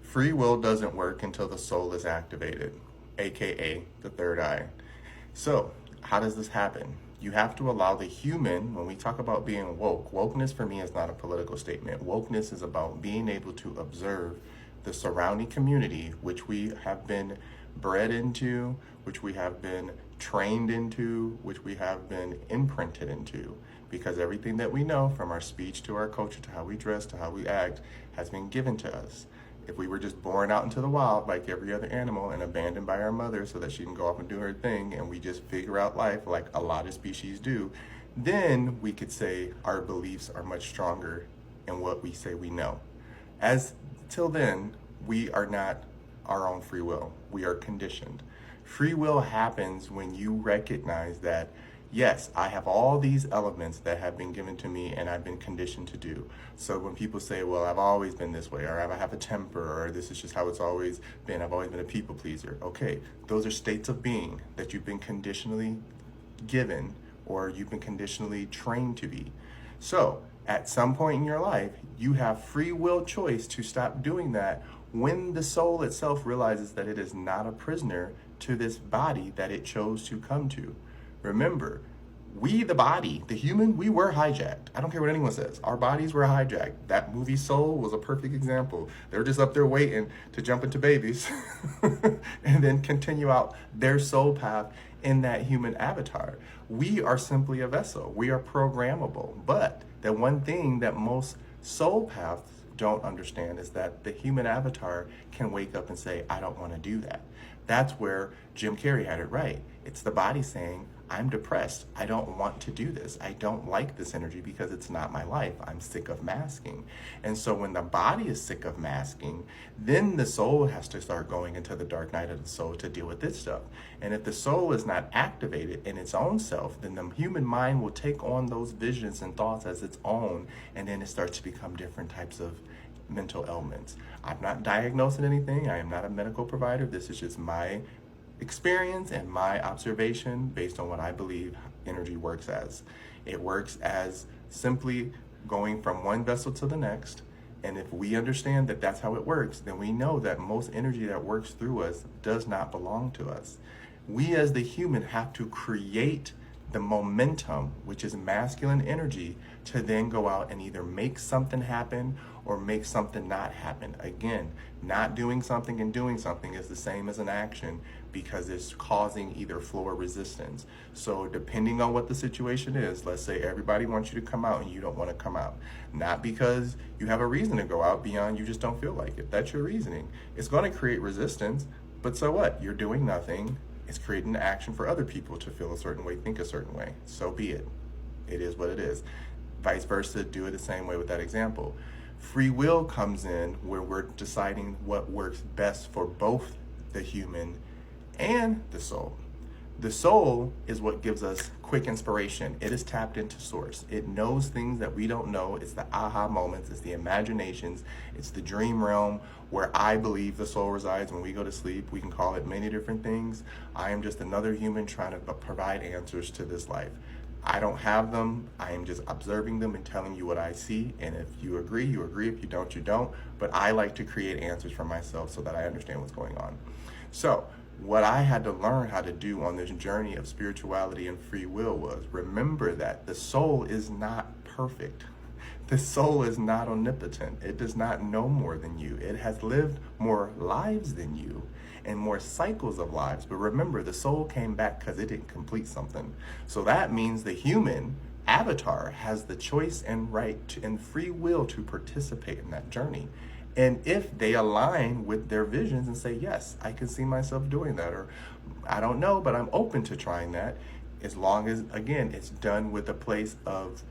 Free will doesn't work until the soul is activated, aka the third eye. So, how does this happen? You have to allow the human, when we talk about being woke, wokeness for me is not a political statement. Wokeness is about being able to observe the surrounding community, which we have been bred into, which we have been trained into, which we have been imprinted into. Because everything that we know, from our speech to our culture to how we dress to how we act, has been given to us. If we were just born out into the wild like every other animal and abandoned by our mother so that she can go off and do her thing, and we just figure out life like a lot of species do, then we could say our beliefs are much stronger in what we say we know. As till then, we are not our own free will. We are conditioned. Free will happens when you recognize that, yes, I have all these elements that have been given to me and I've been conditioned to do. So when people say, well, I've always been this way, or I have a temper, or this is just how it's always been, I've always been a people pleaser. Okay, those are states of being that you've been conditionally given or you've been conditionally trained to be. So at some point in your life, you have free will choice to stop doing that when the soul itself realizes that it is not a prisoner to this body that it chose to come to. Remember, we, the body, the human, we were hijacked. I don't care what anyone says. Our bodies were hijacked. That movie Soul was a perfect example. They're just up there waiting to jump into babies and then continue out their soul path in that human avatar. We are simply a vessel. We are programmable. But the one thing that most soul paths don't understand is that the human avatar can wake up and say, I don't want to do that. That's where Jim Carrey had it right. It's the body saying, I'm depressed. I don't want to do this. I don't like this energy because it's not my life. I'm sick of masking. And so when the body is sick of masking, then the soul has to start going into the dark night of the soul to deal with this stuff. And if the soul is not activated in its own self, then the human mind will take on those visions and thoughts as its own, and then it starts to become different types of mental ailments. I'm not diagnosing anything. I am not a medical provider. This is just my experience and my observation based on what I believe energy works as. It works as simply going from one vessel to the next. And if we understand that that's how it works, then we know that most energy that works through us does not belong to us. We as the human have to create the momentum, which is masculine energy, to then go out and either make something happen or make something not happen. Again, not doing something and doing something is the same as an action because it's causing either flow or resistance. So depending on what the situation is, let's say everybody wants you to come out and you don't want to come out. Not because you have a reason to go out beyond you just don't feel like it. That's your reasoning. It's going to create resistance, but so what? You're doing nothing. It's creating action for other people to feel a certain way, think a certain way. So be it. It is what it is. Vice versa, do it the same way with that example. Free will comes in where we're deciding what works best for both the human and the soul. The soul is what gives us quick inspiration. It is tapped into source. It knows things that we don't know. It's the aha moments. It's the imaginations. It's the dream realm where I believe the soul resides when we go to sleep. We can call it many different things. I am just another human trying to provide answers to this life. I don't have them. I am just observing them and telling you what I see. And if you agree, you agree. If you don't, you don't. But I like to create answers for myself so that I understand what's going on. So what I had to learn how to do on this journey of spirituality and free will was remember that the soul is not perfect. The soul is not omnipotent. It does not know more than you. It has lived more lives than you and more cycles of lives. But remember, the soul came back because it didn't complete something. So that means the human avatar has the choice and right and free will to participate in that journey. And if they align with their visions and say, yes, I can see myself doing that, or I don't know, but I'm open to trying that, as long as, again, it's done with a place of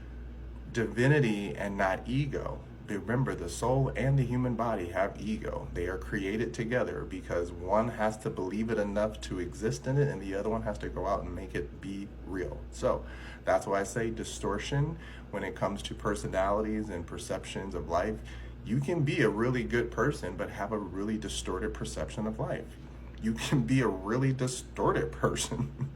divinity and not ego. Remember, the soul and the human body have ego. They are created together because one has to believe it enough to exist in it and the other one has to go out and make it be real. So that's why I say distortion when it comes to personalities and perceptions of life. You can be a really good person, but have a really distorted perception of life. You can be a really distorted person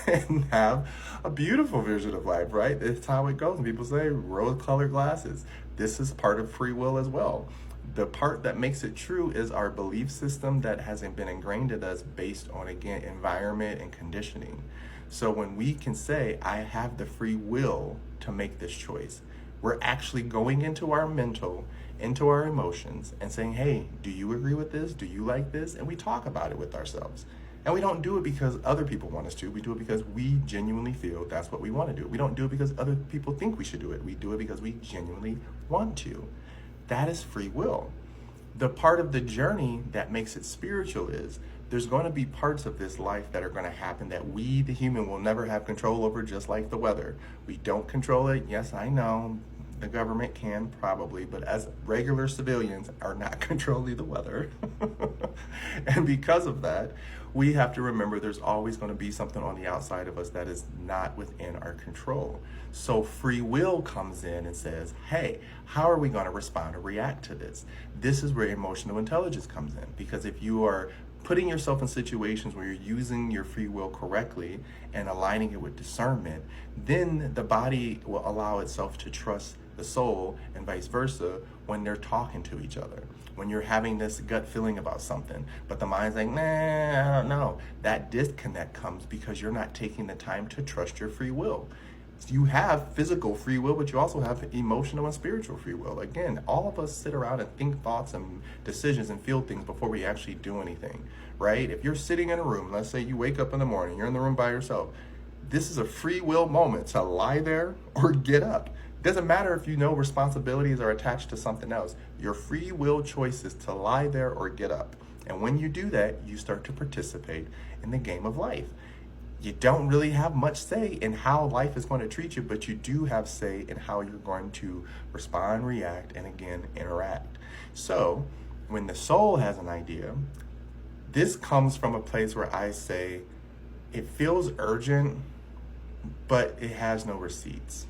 and have a beautiful vision of life, right? It's how it goes. And people say rose-colored glasses. This is part of free will as well. The part that makes it true is our belief system that hasn't been ingrained in us based on, again, environment and conditioning. So when we can say, I have the free will to make this choice, we're actually going into our mental, into our emotions, and saying, hey, do you agree with this? Do you like this? And we talk about it with ourselves. And we don't do it because other people want us to. We do it because we genuinely feel that's what we want to do. We don't do it because other people think we should do it. We do it because we genuinely want to. That is free will. The part of the journey that makes it spiritual is there's going to be parts of this life that are going to happen that we, the human, will never have control over, just like the weather. We don't control it. Yes, I know. The government can probably, but as regular civilians are not controlling the weather. And because of that, we have to remember there's always going to be something on the outside of us that is not within our control. So free will comes in and says, hey, how are we going to respond or react to this? This is where emotional intelligence comes in, because if you are putting yourself in situations where you're using your free will correctly and aligning it with discernment, then the body will allow itself to trust the soul, and vice versa, when they're talking to each other. When you're having this gut feeling about something, but the mind's like, nah, I don't know. That disconnect comes because you're not taking the time to trust your free will. You have physical free will, but you also have emotional and spiritual free will. Again, all of us sit around and think thoughts and decisions and feel things before we actually do anything, right? If you're sitting in a room, let's say you wake up in the morning, you're in the room by yourself. This is a free will moment to lie there or get up. Doesn't matter if you know responsibilities are attached to something else. Your free will choice is to lie there or get up. And when you do that, you start to participate in the game of life. You don't really have much say in how life is going to treat you, but you do have say in how you're going to respond, react, and again, interact. So when the soul has an idea, this comes from a place where I say, it feels urgent, but it has no receipts.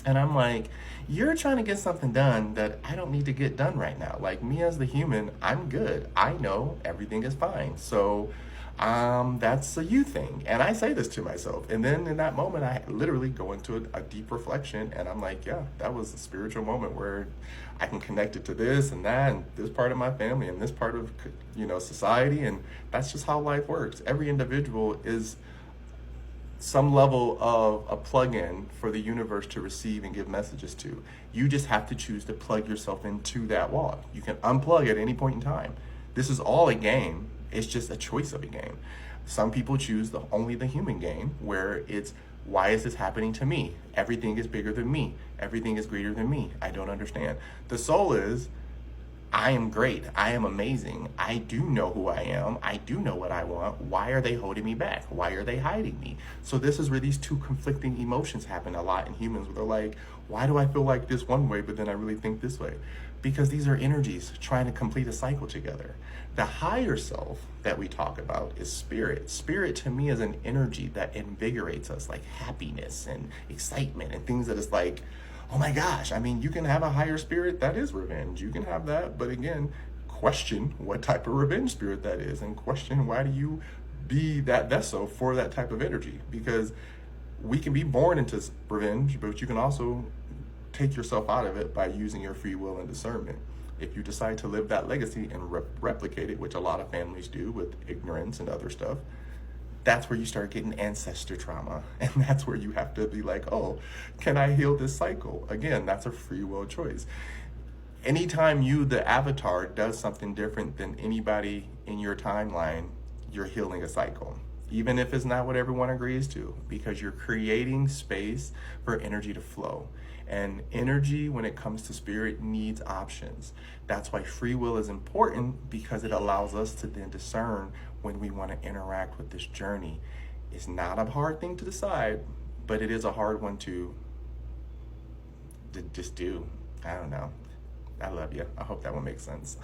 And I'm like, you're trying to get something done that I don't need to get done right now. Like, me as the human, I'm good. I know everything is fine. So that's a you thing. And I say this to myself. And then in that moment, I literally go into a deep reflection. And I'm like, yeah, that was a spiritual moment where I can connect it to this and that and this part of my family and this part of, society. And that's just how life works. Every individual is some level of a plug-in for the universe to receive and give messages to. You just have to choose to plug yourself into that wall. You can unplug at any point in time. This is all a game. It's just a choice of a game. Some people choose only the human game, where it's, why is this happening to me? Everything is bigger than me. Everything is greater than me. I don't understand. The soul is, I am great. I am amazing. I do know who I am. I do know what I want. Why are they holding me back? Why are they hiding me? So this is where these two conflicting emotions happen a lot in humans, where they're like, why do I feel like this one way, but then I really think this way? Because these are energies trying to complete a cycle together. The higher self that we talk about is spirit. Spirit to me is an energy that invigorates us, like happiness and excitement and things that is like, oh my gosh, I mean, you can have a higher spirit that is revenge. You can have that, but again, question what type of revenge spirit that is, and question, why do you be that vessel for that type of energy? Because we can be born into revenge, but you can also take yourself out of it by using your free will and discernment. If you decide to live that legacy and replicate it, which a lot of families do with ignorance and other stuff, that's where you start getting ancestor trauma. And that's where you have to be like, oh, can I heal this cycle? Again, that's a free will choice. Anytime you, the avatar, does something different than anybody in your timeline, you're healing a cycle. Even if it's not what everyone agrees to, because you're creating space for energy to flow. And energy, when it comes to spirit, needs options. That's why free will is important, because it allows us to then discern when we want to interact with this journey. It's not a hard thing to decide, but it is a hard one to just do. I don't know. I love you. I hope that one makes sense.